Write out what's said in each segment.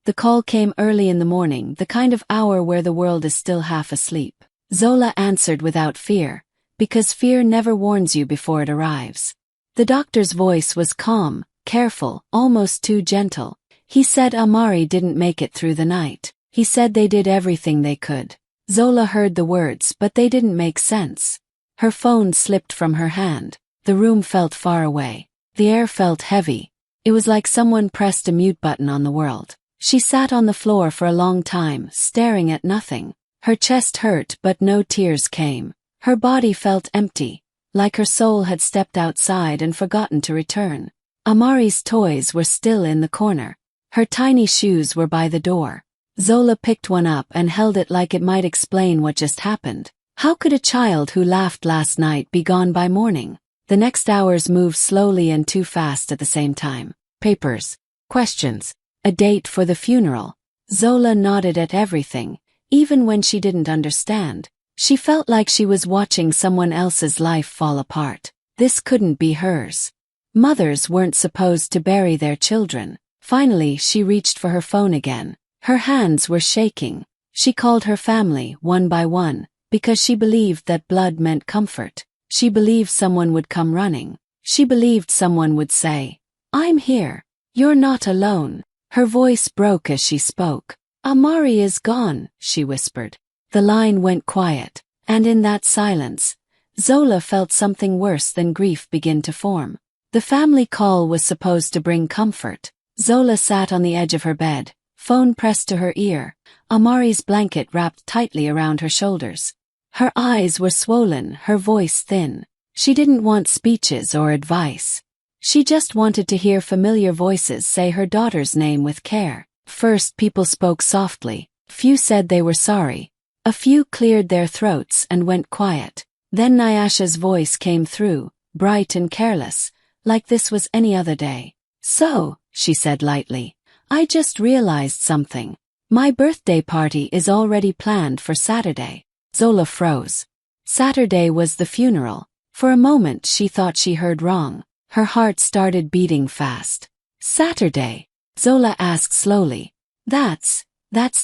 The call came early in the morning, the kind of hour where the world is still half asleep. Zola answered without fear, because fear never warns you before it arrives. The doctor's voice was calm, careful, almost too gentle. He said Amari didn't make it through the night. He said they did everything they could. Zola heard the words, but they didn't make sense. Her phone slipped from her hand. The room felt far away. The air felt heavy. It was like someone pressed a mute button on the world. She sat on the floor for a long time, staring at nothing. Her chest hurt, but no tears came. Her body felt empty, like her soul had stepped outside and forgotten to return. Amari's toys were still in the corner. Her tiny shoes were by the door. Zola picked one up and held it like it might explain what just happened. How could a child who laughed last night be gone by morning? The next hours moved slowly and too fast at the same time. Papers. Questions. A date for the funeral. Zola nodded at everything, even when she didn't understand. She felt like she was watching someone else's life fall apart. This couldn't be hers. Mothers weren't supposed to bury their children. Finally, she reached for her phone again. Her hands were shaking. She called her family one by one, because she believed that blood meant comfort. She believed someone would come running. She believed someone would say, "I'm here. You're not alone." Her voice broke as she spoke. "Amari is gone," she whispered. The line went quiet, and in that silence, Zola felt something worse than grief begin to form. The family call was supposed to bring comfort. Zola sat on the edge of her bed, phone pressed to her ear, Amari's blanket wrapped tightly around her shoulders. Her eyes were swollen, her voice thin. She didn't want speeches or advice. She just wanted to hear familiar voices say her daughter's name with care. First, people spoke softly. Few said they were sorry. A few cleared their throats and went quiet. Then Nyasha's voice came through, bright and careless, like this was any other day. "So," she said lightly, "I just realized something. My birthday party is already planned for Saturday." Zola froze. Saturday was the funeral. For a moment she thought she heard wrong. Her heart started beating fast. "Saturday?" Zola asked slowly. That's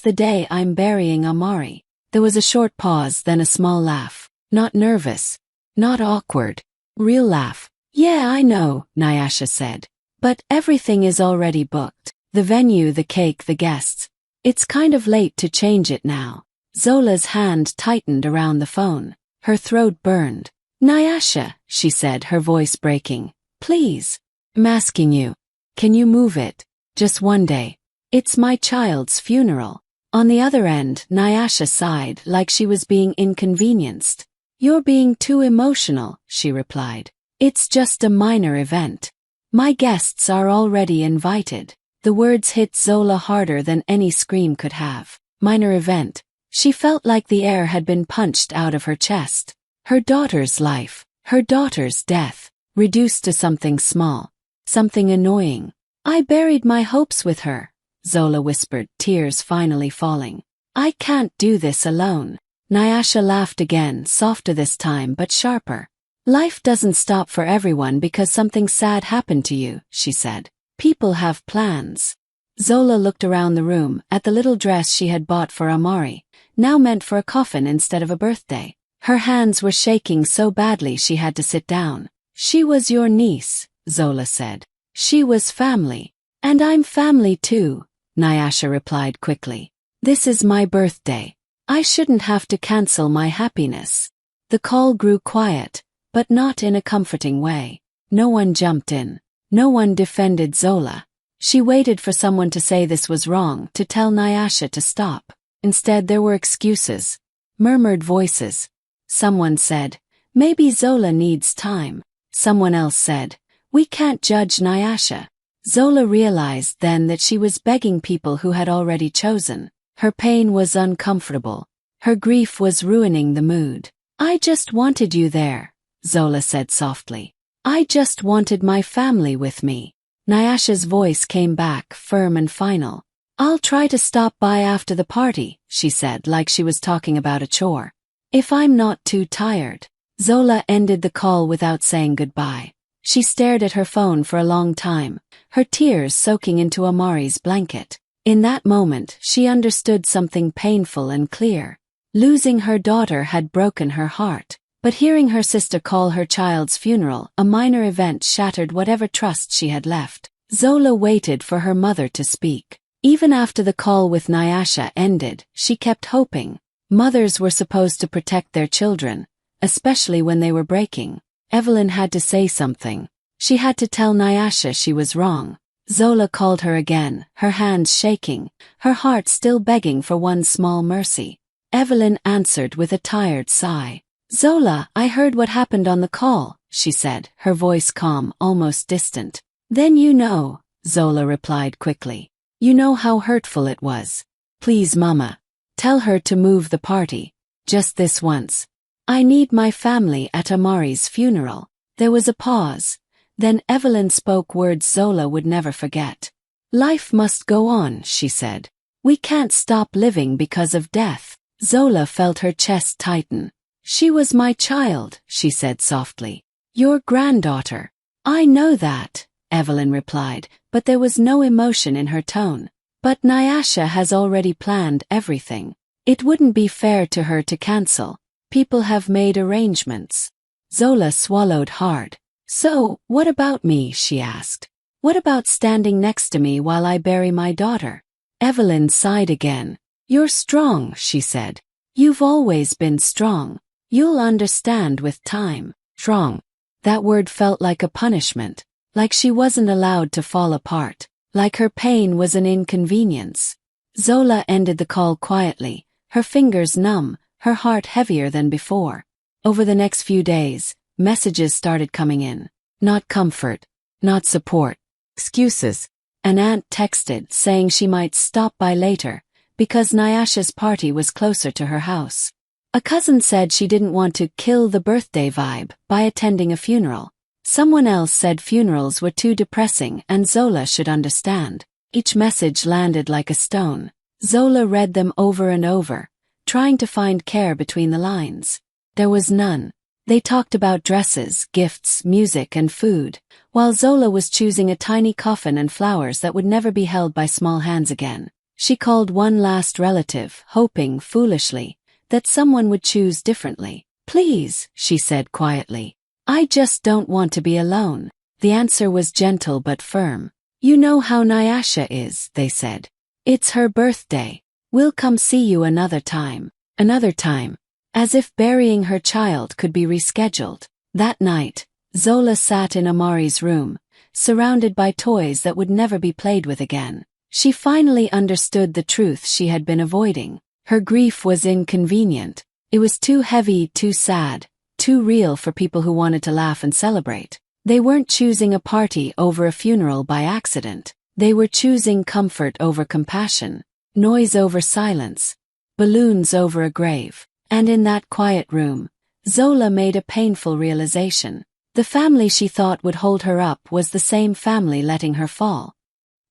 the day I'm burying Amari." There was a short pause, then a small laugh. Not nervous. Not awkward. Real laugh. "Yeah, I know," Nyasha said. "But everything is already booked. The venue, the cake, the guests. It's kind of late to change it now." Zola's hand tightened around the phone. Her throat burned. "Nyasha," she said, her voice breaking. "Please. I'm asking you. Can you move it? Just one day. It's my child's funeral." On the other end, Nyasha sighed like she was being inconvenienced. "You're being too emotional," she replied. "It's just a minor event. My guests are already invited." The words hit Zola harder than any scream could have. Minor event. She felt like the air had been punched out of her chest. Her daughter's life, her daughter's death, reduced to something small, something annoying. "I buried my hopes with her," Zola whispered, tears finally falling. "I can't do this alone." Nyasha laughed again, softer this time but sharper. "Life doesn't stop for everyone because something sad happened to you," she said. "People have plans." Zola looked around the room, at the little dress she had bought for Amari, now meant for a coffin instead of a birthday. Her hands were shaking so badly she had to sit down. "She was your niece," Zola said. "She was family. And I'm family too," Nyasha replied quickly. "This is my birthday. I shouldn't have to cancel my happiness." The call grew quiet, but not in a comforting way. No one jumped in. No one defended Zola. She waited for someone to say this was wrong, to tell Nyasha to stop. Instead there were excuses. Murmured voices. Someone said, "Maybe Zola needs time." Someone else said, "We can't judge Nyasha." Zola realized then that she was begging people who had already chosen. Her pain was uncomfortable. Her grief was ruining the mood. "I just wanted you there," Zola said softly. "I just wanted my family with me." Nyasha's voice came back, firm and final. "I'll try to stop by after the party," she said, like she was talking about a chore. "If I'm not too tired." Zola ended the call without saying goodbye. She stared at her phone for a long time, her tears soaking into Amari's blanket. In that moment, she understood something painful and clear. Losing her daughter had broken her heart, but hearing her sister call her child's funeral a minor event shattered whatever trust she had left. Zola waited for her mother to speak. Even after the call with Nyasha ended, she kept hoping. Mothers were supposed to protect their children, especially when they were breaking. Evelyn had to say something. She had to tell Nyasha she was wrong. Zola called her again, her hands shaking, her heart still begging for one small mercy. Evelyn answered with a tired sigh. "Zola, I heard what happened on the call," she said, her voice calm, almost distant. "Then you know," Zola replied quickly. "You know how hurtful it was. Please, Mama, tell her to move the party. Just this once. I need my family at Amari's funeral." There was a pause. Then Evelyn spoke words Zola would never forget. "Life must go on," she said. "We can't stop living because of death." Zola felt her chest tighten. "She was my child," she said softly. "Your granddaughter." "I know that," Evelyn replied, but there was no emotion in her tone. "But Nyasha has already planned everything. It wouldn't be fair to her to cancel. People have made arrangements." Zola swallowed hard. "So, what about me?" she asked. "What about standing next to me while I bury my daughter?" Evelyn sighed again. "You're strong," she said. "You've always been strong. You'll understand with time." Strong. That word felt like a punishment, like she wasn't allowed to fall apart, like her pain was an inconvenience. Zola ended the call quietly, her fingers numb, her heart heavier than before. Over the next few days, messages started coming in. Not comfort, not support, excuses. An aunt texted saying she might stop by later, because Nyasha's party was closer to her house. A cousin said she didn't want to kill the birthday vibe by attending a funeral. Someone else said funerals were too depressing and Zola should understand. Each message landed like a stone. Zola read them over and over, trying to find care between the lines. There was none. They talked about dresses, gifts, music, and food, while Zola was choosing a tiny coffin and flowers that would never be held by small hands again. She called one last relative, hoping, foolishly, that someone would choose differently. "Please," she said quietly. "I just don't want to be alone." The answer was gentle but firm. "You know how Nyasha is," they said. "It's her birthday. We'll come see you another time." Another time. As if burying her child could be rescheduled. That night, Zola sat in Amari's room, surrounded by toys that would never be played with again. She finally understood the truth she had been avoiding. Her grief was inconvenient. It was too heavy, too sad, too real for people who wanted to laugh and celebrate. They weren't choosing a party over a funeral by accident. They were choosing comfort over compassion, noise over silence, balloons over a grave. And in that quiet room, Zola made a painful realization. The family she thought would hold her up was the same family letting her fall.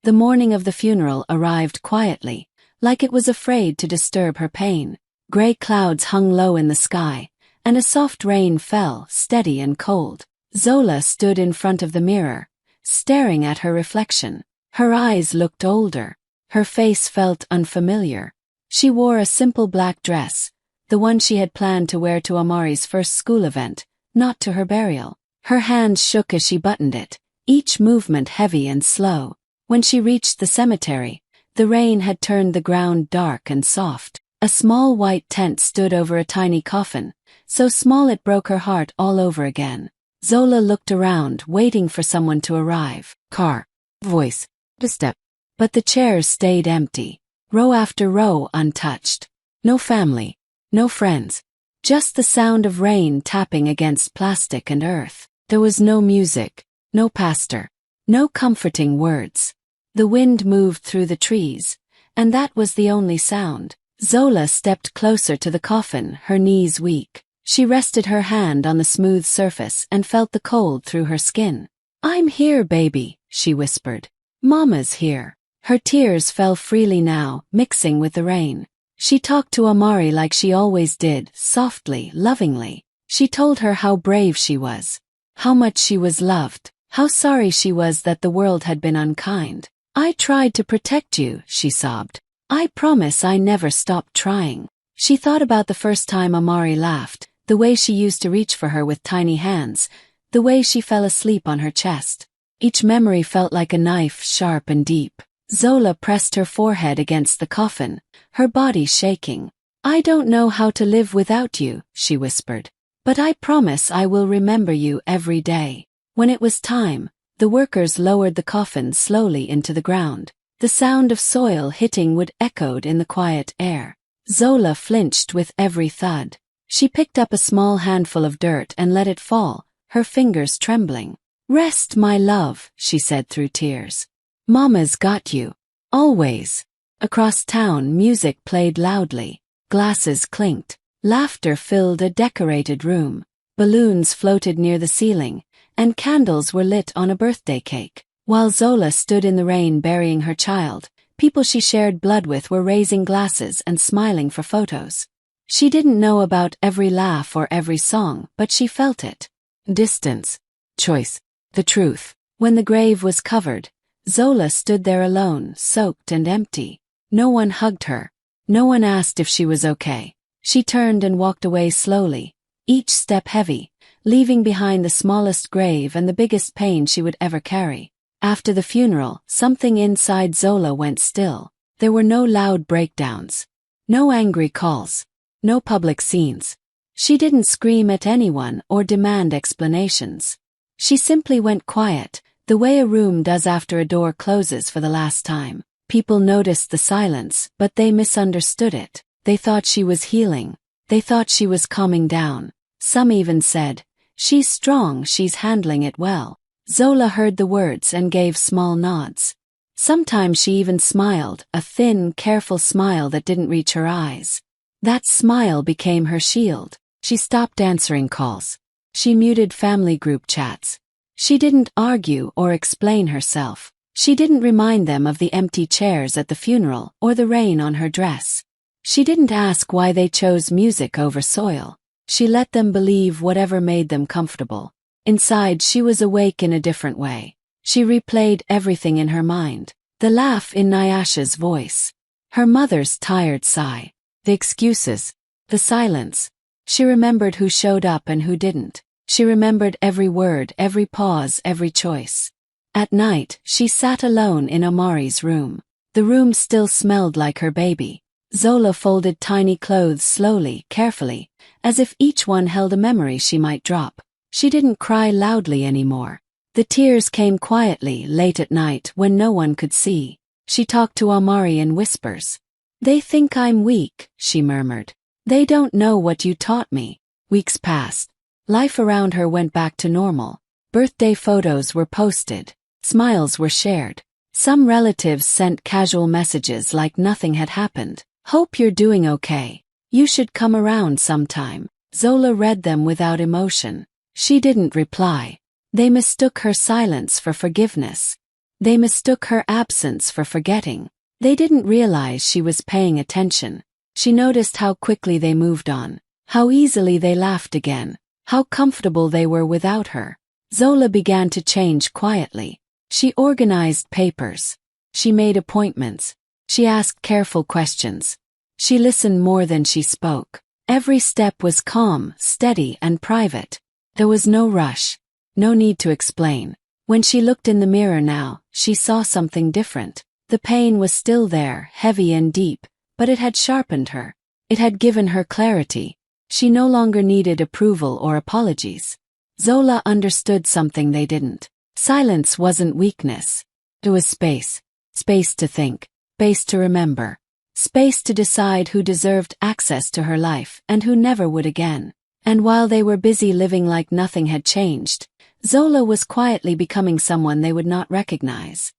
The morning of the funeral arrived quietly, like it was afraid to disturb her pain. Gray clouds hung low in the sky, and a soft rain fell, steady and cold. Zola stood in front of the mirror, staring at her reflection. Her eyes looked older. Her face felt unfamiliar. She wore a simple black dress, the one she had planned to wear to Amari's first school event, not to her burial. Her hands shook as she buttoned it, each movement heavy and slow. When she reached the cemetery, the rain had turned the ground dark and soft. A small white tent stood over a tiny coffin, so small it broke her heart all over again. Zola looked around, waiting for someone to arrive. Car, voice, a step. But the chairs stayed empty, row after row untouched. No family. No friends. Just the sound of rain tapping against plastic and earth. There was no music, no pastor, no comforting words. The wind moved through the trees, and that was the only sound. Zola stepped closer to the coffin, her knees weak. She rested her hand on the smooth surface and felt the cold through her skin. "I'm here, baby," she whispered. "Mama's here." Her tears fell freely now, mixing with the rain. She talked to Amari like she always did, softly, lovingly. She told her how brave she was, how much she was loved, how sorry she was that the world had been unkind. I tried to protect you, she sobbed. I promise I never stopped trying. She thought about the first time Amari laughed, the way she used to reach for her with tiny hands, the way she fell asleep on her chest. Each memory felt like a knife, sharp and deep. Zola pressed her forehead against the coffin, her body shaking. I don't know how to live without you, she whispered. But I promise I will remember you every day. When it was time, the workers lowered the coffin slowly into the ground. The sound of soil hitting wood echoed in the quiet air. Zola flinched with every thud. She picked up a small handful of dirt and let it fall, her fingers trembling. Rest, my love, she said through tears. Mama's got you. Always. Across town, music played loudly. Glasses clinked. Laughter filled a decorated room. Balloons floated near the ceiling, and candles were lit on a birthday cake. While Zola stood in the rain burying her child, people she shared blood with were raising glasses and smiling for photos. She didn't know about every laugh or every song, but she felt it. Distance. Choice. The truth. When the grave was covered, Zola stood there alone, soaked and empty. No one hugged her. No one asked if she was okay. She turned and walked away slowly, each step heavy, leaving behind the smallest grave and the biggest pain she would ever carry. After the funeral, something inside Zola went still. There were no loud breakdowns. No angry calls. No public scenes. She didn't scream at anyone or demand explanations. She simply went quiet, the way a room does after a door closes for the last time. People noticed the silence, but they misunderstood it. They thought she was healing. They thought she was calming down. Some even said, "She's strong, she's handling it well." Zola heard the words and gave small nods. Sometimes she even smiled, a thin, careful smile that didn't reach her eyes. That smile became her shield. She stopped answering calls. She muted family group chats. She didn't argue or explain herself. She didn't remind them of the empty chairs at the funeral or the rain on her dress. She didn't ask why they chose music over soil. She let them believe whatever made them comfortable. Inside, she was awake in a different way. She replayed everything in her mind. The laugh in Nyasha's voice. Her mother's tired sigh. The excuses. The silence. She remembered who showed up and who didn't. She remembered every word, every pause, every choice. At night, she sat alone in Amari's room. The room still smelled like her baby. Zola folded tiny clothes slowly, carefully, as if each one held a memory she might drop. She didn't cry loudly anymore. The tears came quietly late at night when no one could see. She talked to Amari in whispers. "They think I'm weak," she murmured. "They don't know what you taught me." Weeks passed. Life around her went back to normal. Birthday photos were posted. Smiles were shared. Some relatives sent casual messages like nothing had happened. "Hope you're doing okay. You should come around sometime." Zola read them without emotion. She didn't reply. They mistook her silence for forgiveness. They mistook her absence for forgetting. They didn't realize she was paying attention. She noticed how quickly they moved on, how easily they laughed again, how comfortable they were without her. Zola began to change quietly. She organized papers. She made appointments. She asked careful questions. She listened more than she spoke. Every step was calm, steady, and private. There was no rush. No need to explain. When she looked in the mirror now, she saw something different. The pain was still there, heavy and deep, but it had sharpened her. It had given her clarity. She no longer needed approval or apologies. Zola understood something they didn't. Silence wasn't weakness. It was space. Space to think. Space to remember. Space to decide who deserved access to her life and who never would again. And while they were busy living like nothing had changed, Zola was quietly becoming someone they would not recognize.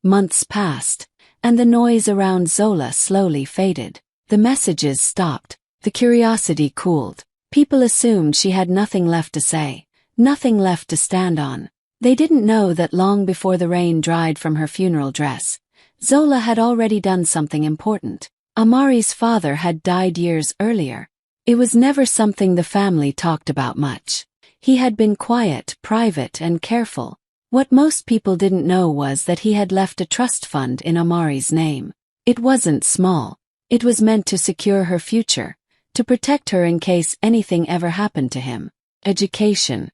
Months passed, and the noise around Zola slowly faded. The messages stopped. The curiosity cooled. People assumed she had nothing left to say, nothing left to stand on. They didn't know that long before the rain dried from her funeral dress, Zola had already done something important. Amari's father had died years earlier. It was never something the family talked about much. He had been quiet, private, and careful. What most people didn't know was that he had left a trust fund in Amari's name. It wasn't small. It was meant to secure her future, to protect her in case anything ever happened to him. Education.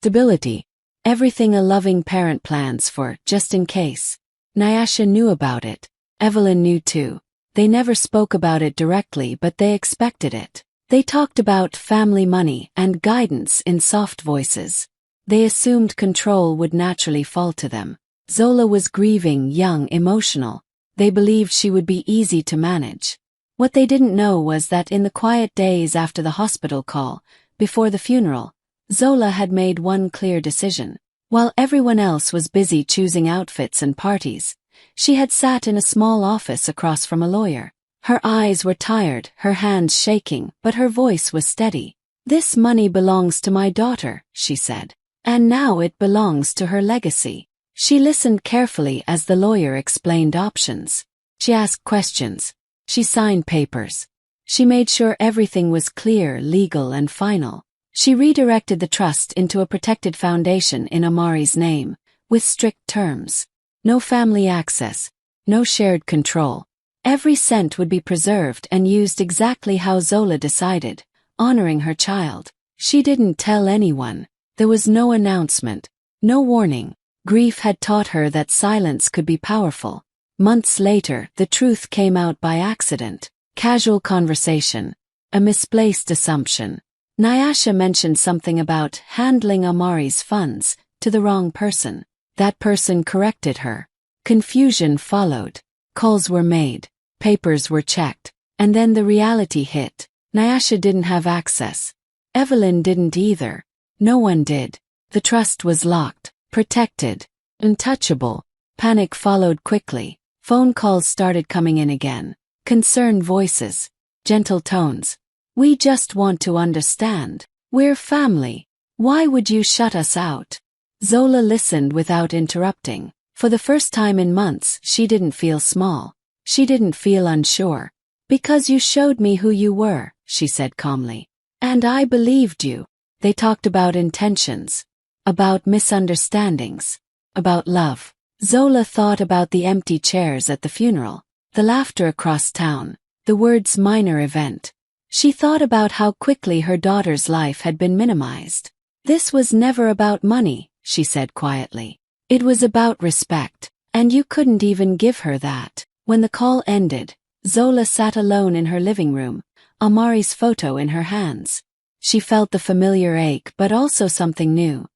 Stability. Everything a loving parent plans for, just in case. Nyasha knew about it. Evelyn knew too. They never spoke about it directly, but they expected it. They talked about family money and guidance in soft voices. They assumed control would naturally fall to them. Zola was grieving, young, emotional. They believed she would be easy to manage. What they didn't know was that in the quiet days after the hospital call, before the funeral, Zola had made one clear decision. While everyone else was busy choosing outfits and parties, she had sat in a small office across from a lawyer. Her eyes were tired, her hands shaking, but her voice was steady. "This money belongs to my daughter," she said. "And now it belongs to her legacy." She listened carefully as the lawyer explained options. She asked questions. She signed papers. She made sure everything was clear, legal, and final. She redirected the trust into a protected foundation in Amari's name, with strict terms. No family access, no shared control. Every cent would be preserved and used exactly how Zola decided, honoring her child. She didn't tell anyone. There was no announcement, no warning. Grief had taught her that silence could be powerful. Months later, the truth came out by accident. Casual conversation. A misplaced assumption. Nyasha mentioned something about handling Amari's funds to the wrong person. That person corrected her. Confusion followed. Calls were made. Papers were checked. And then the reality hit. Nyasha didn't have access. Evelyn didn't either. No one did. The trust was locked, protected, untouchable. Panic followed quickly. Phone calls started coming in again. Concerned voices. Gentle tones. "We just want to understand. We're family. Why would you shut us out?" Zola listened without interrupting. For the first time in months, she didn't feel small. She didn't feel unsure. "Because you showed me who you were," she said calmly. "And I believed you." They talked about intentions, about misunderstandings, about love. Zola thought about the empty chairs at the funeral, the laughter across town, the words "minor event." She thought about how quickly her daughter's life had been minimized. "This was never about money," she said quietly. "It was about respect, and you couldn't even give her that." When the call ended, Zola sat alone in her living room, Amari's photo in her hands. She felt the familiar ache but also something new.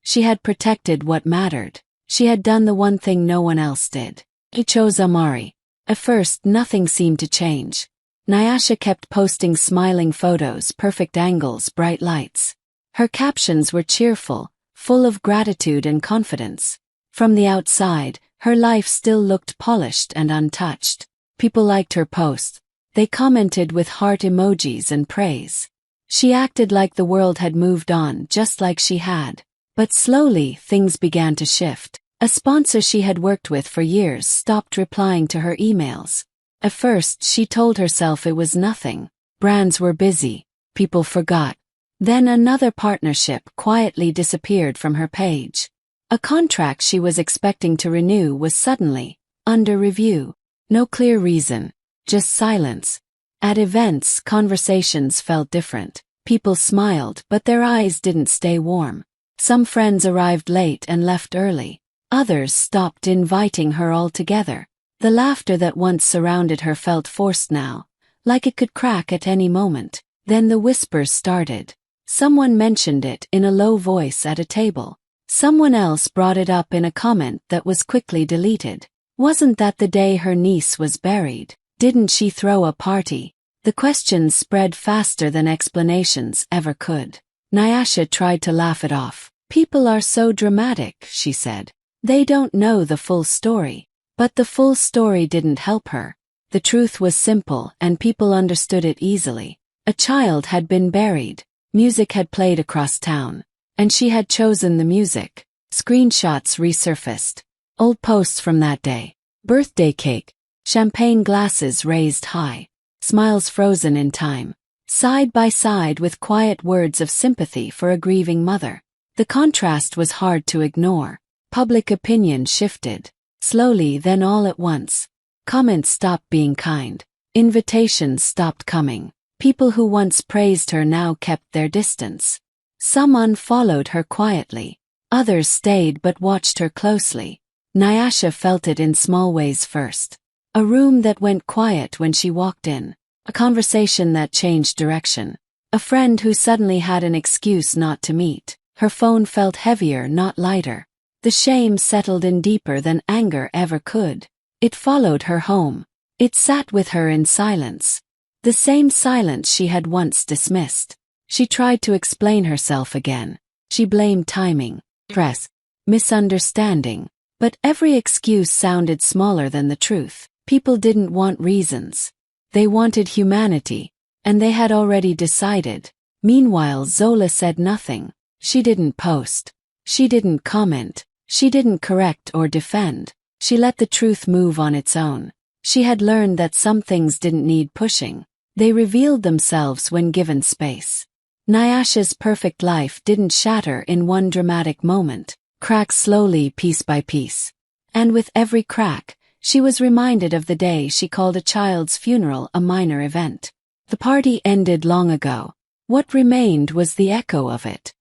She had protected what mattered. She had done the one thing no one else did. She chose Amari. At first, nothing seemed to change. Nyasha kept posting smiling photos, perfect angles, bright lights. Her captions were cheerful, full of gratitude and confidence. From the outside, her life still looked polished and untouched. People liked her posts. They commented with heart emojis and praise. She acted like the world had moved on, just like she had. But slowly, things began to shift. A sponsor she had worked with for years stopped replying to her emails. At first, she told herself it was nothing. Brands were busy. People forgot. Then another partnership quietly disappeared from her page. A contract she was expecting to renew was suddenly under review. No clear reason, just silence. At events, conversations felt different. People smiled, but their eyes didn't stay warm. Some friends arrived late and left early. Others stopped inviting her altogether. The laughter that once surrounded her felt forced now, like it could crack at any moment. Then the whispers started. Someone mentioned it in a low voice at a table. Someone else brought it up in a comment that was quickly deleted. Wasn't that the day her niece was buried? Didn't she throw a party? The questions spread faster than explanations ever could. Nyasha tried to laugh it off. "People are so dramatic," she said. "They don't know the full story." But the full story didn't help her. The truth was simple and people understood it easily. A child had been buried. Music had played across town. And she had chosen the music. Screenshots resurfaced. Old posts from that day. Birthday cake. Champagne glasses raised high. Smiles frozen in time. Side by side with quiet words of sympathy for a grieving mother. The contrast was hard to ignore. Public opinion shifted. Slowly, then all at once. Comments stopped being kind. Invitations stopped coming. People who once praised her now kept their distance. Some unfollowed her quietly. Others stayed but watched her closely. Nyasha felt it in small ways first. A room that went quiet when she walked in. A conversation that changed direction. A friend who suddenly had an excuse not to meet. Her phone felt heavier, not lighter. The shame settled in deeper than anger ever could. It followed her home. It sat with her in silence. The same silence she had once dismissed. She tried to explain herself again. She blamed timing, stress, misunderstanding. But every excuse sounded smaller than the truth. People didn't want reasons. They wanted humanity. And they had already decided. Meanwhile, Zola said nothing. She didn't post. She didn't comment. She didn't correct or defend. She let the truth move on its own. She had learned that some things didn't need pushing. They revealed themselves when given space. Nyasha's perfect life didn't shatter in one dramatic moment. Cracked slowly, piece by piece. And with every crack, she was reminded of the day she called a child's funeral a minor event. The party ended long ago. What remained was the echo of it.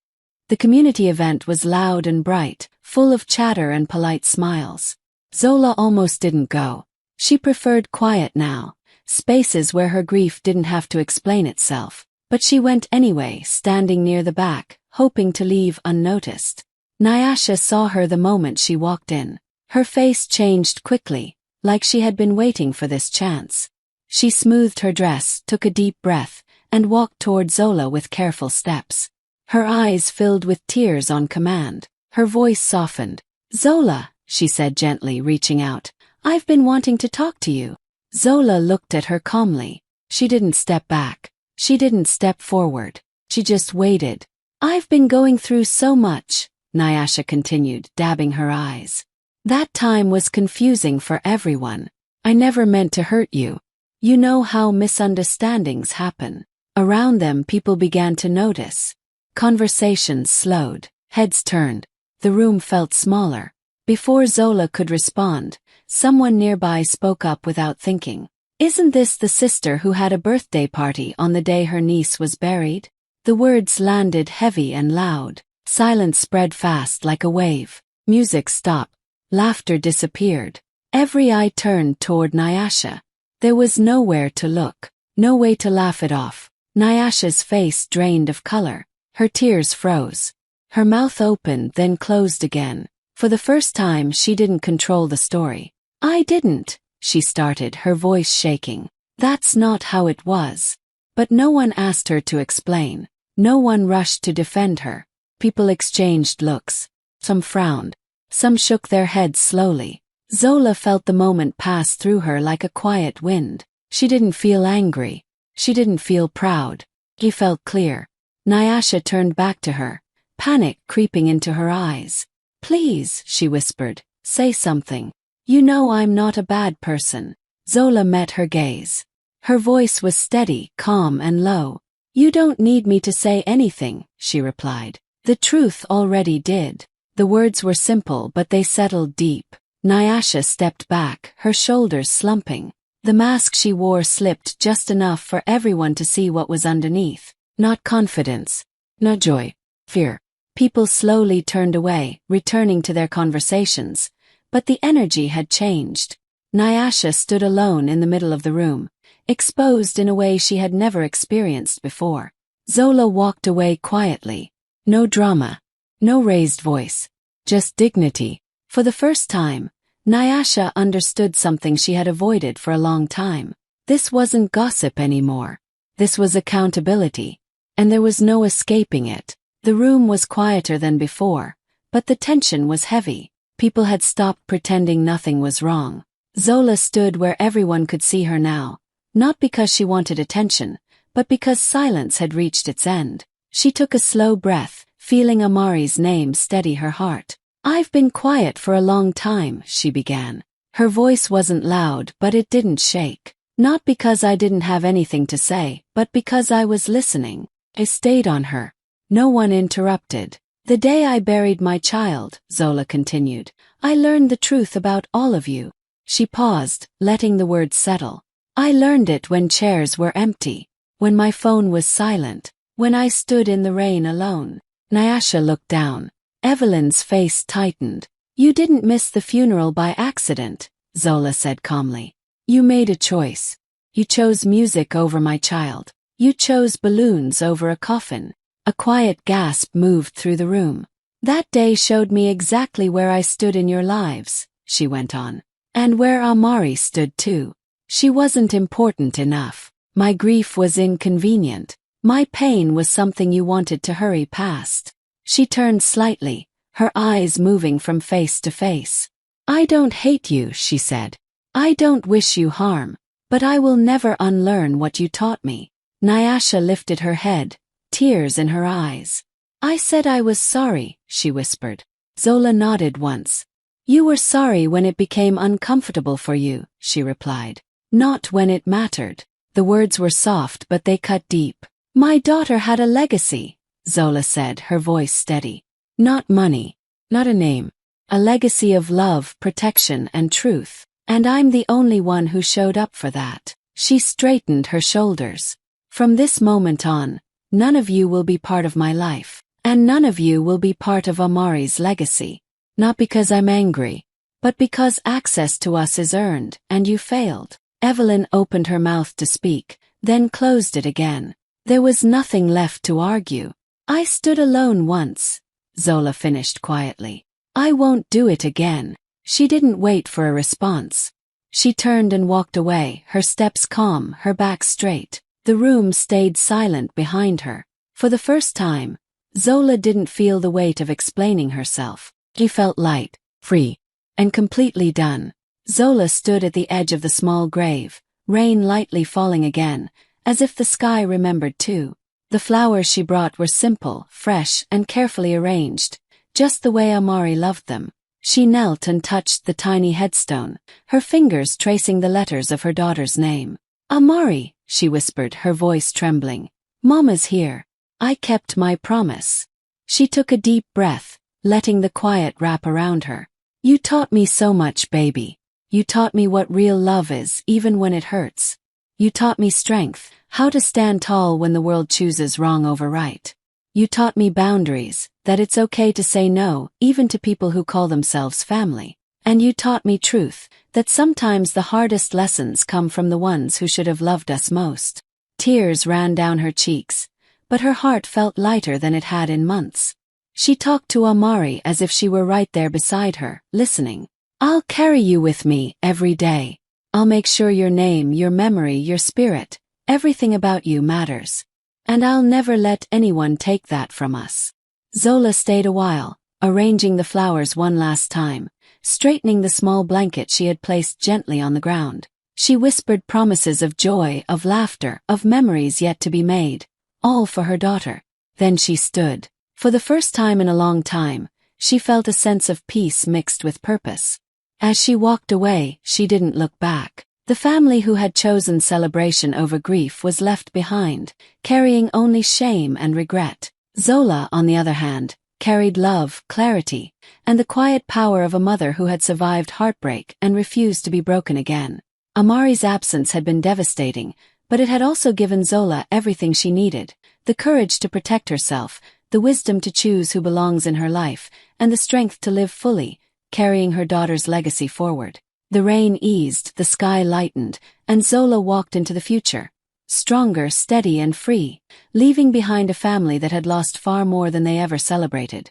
The community event was loud and bright, full of chatter and polite smiles. Zola almost didn't go. She preferred quiet now, spaces where her grief didn't have to explain itself. But she went anyway, standing near the back, hoping to leave unnoticed. Nyasha saw her the moment she walked in. Her face changed quickly, like she had been waiting for this chance. She smoothed her dress, took a deep breath, and walked toward Zola with careful steps. Her eyes filled with tears on command. Her voice softened. "Zola," she said gently, reaching out. "I've been wanting to talk to you." Zola looked at her calmly. She didn't step back. She didn't step forward. She just waited. "I've been going through so much," Nyasha continued, dabbing her eyes. "That time was confusing for everyone. I never meant to hurt you. You know how misunderstandings happen." Around them, people began to notice. Conversations slowed. Heads turned. The room felt smaller. Before Zola could respond, someone nearby spoke up without thinking. "Isn't this the sister who had a birthday party on the day her niece was buried?" The words landed heavy and loud. Silence spread fast like a wave. Music stopped. Laughter disappeared. Every eye turned toward Nyasha. There was nowhere to look. No way to laugh it off. Nyasha's face drained of color. Her tears froze. Her mouth opened, then closed again. For the first time, she didn't control the story. "I didn't," she started, her voice shaking. "That's not how it was." But no one asked her to explain. No one rushed to defend her. People exchanged looks. Some frowned. Some shook their heads slowly. Zola felt the moment pass through her like a quiet wind. She didn't feel angry. She didn't feel proud. She felt clear. Nyasha turned back to her, panic creeping into her eyes. "Please," she whispered, "say something. You know I'm not a bad person." Zola met her gaze. Her voice was steady, calm and low. "You don't need me to say anything," she replied. "The truth already did." The words were simple, but they settled deep. Nyasha stepped back, her shoulders slumping. The mask she wore slipped just enough for everyone to see what was underneath. Not confidence. Not joy. Fear. People slowly turned away, returning to their conversations. But the energy had changed. Nyasha stood alone in the middle of the room, exposed in a way she had never experienced before. Zola walked away quietly. No drama. No raised voice. Just dignity. For the first time, Nyasha understood something she had avoided for a long time. This wasn't gossip anymore. This was accountability. And there was no escaping it. The room was quieter than before, but the tension was heavy. People had stopped pretending nothing was wrong. Zola stood where everyone could see her now, not because she wanted attention, but because silence had reached its end. She took a slow breath, feeling Amari's name steady her heart. "I've been quiet for a long time," she began. Her voice wasn't loud, but it didn't shake. "Not because I didn't have anything to say, but because I was listening." I stayed on her. No one interrupted. The day I buried my child, Zola continued, I learned the truth about all of you. She paused, letting the words settle. I learned it when chairs were empty, when my phone was silent, when I stood in the rain alone. Nyasha looked down. Evelyn's face tightened. You didn't miss the funeral by accident, Zola said calmly. You made a choice. You chose music over my child. You chose balloons over a coffin. A quiet gasp moved through the room. That day showed me exactly where I stood in your lives, she went on. And where Amari stood too. She wasn't important enough. My grief was inconvenient. My pain was something you wanted to hurry past. She turned slightly, her eyes moving from face to face. I don't hate you, she said. I don't wish you harm, but I will never unlearn what you taught me. Nyasha lifted her head, tears in her eyes. I said I was sorry, she whispered. Zola nodded once. You were sorry when it became uncomfortable for you, she replied. Not when it mattered. The words were soft but they cut deep. My daughter had a legacy, Zola said, her voice steady. Not money, not a name. A legacy of love, protection, and truth. And I'm the only one who showed up for that. She straightened her shoulders. From this moment on, none of you will be part of my life. And none of you will be part of Amari's legacy. Not because I'm angry, but because access to us is earned, and you failed. Evelyn opened her mouth to speak, then closed it again. There was nothing left to argue. I stood alone once, Zola finished quietly. I won't do it again. She didn't wait for a response. She turned and walked away, her steps calm, her back straight. The room stayed silent behind her. For the first time, Zola didn't feel the weight of explaining herself. She felt light, free, and completely done. Zola stood at the edge of the small grave, rain lightly falling again, as if the sky remembered too. The flowers she brought were simple, fresh, and carefully arranged, just the way Amari loved them. She knelt and touched the tiny headstone, her fingers tracing the letters of her daughter's name. Amari, she whispered, her voice trembling. Mama's here. I kept my promise. She took a deep breath, letting the quiet wrap around her. You taught me so much, baby. You taught me what real love is, even when it hurts. You taught me strength, how to stand tall when the world chooses wrong over right. You taught me boundaries, that it's okay to say no, even to people who call themselves family. And you taught me truth, that sometimes the hardest lessons come from the ones who should have loved us most. Tears ran down her cheeks, but her heart felt lighter than it had in months. She talked to Amari as if she were right there beside her, listening. I'll carry you with me every day. I'll make sure your name, your memory, your spirit, everything about you matters. And I'll never let anyone take that from us. Zola stayed a while, arranging the flowers one last time, straightening the small blanket she had placed gently on the ground. She whispered promises of joy, of laughter, of memories yet to be made, all for her daughter. Then she stood. For the first time in a long time, she felt a sense of peace mixed with purpose. As she walked away, she didn't look back. The family who had chosen celebration over grief was left behind, carrying only shame and regret. Zola, on the other hand, carried love, clarity, and the quiet power of a mother who had survived heartbreak and refused to be broken again. Amari's absence had been devastating, but it had also given Zola everything she needed: the courage to protect herself, the wisdom to choose who belongs in her life, and the strength to live fully, carrying her daughter's legacy forward. The rain eased, the sky lightened, and Zola walked into the future, stronger, steady, and free, leaving behind a family that had lost far more than they ever celebrated.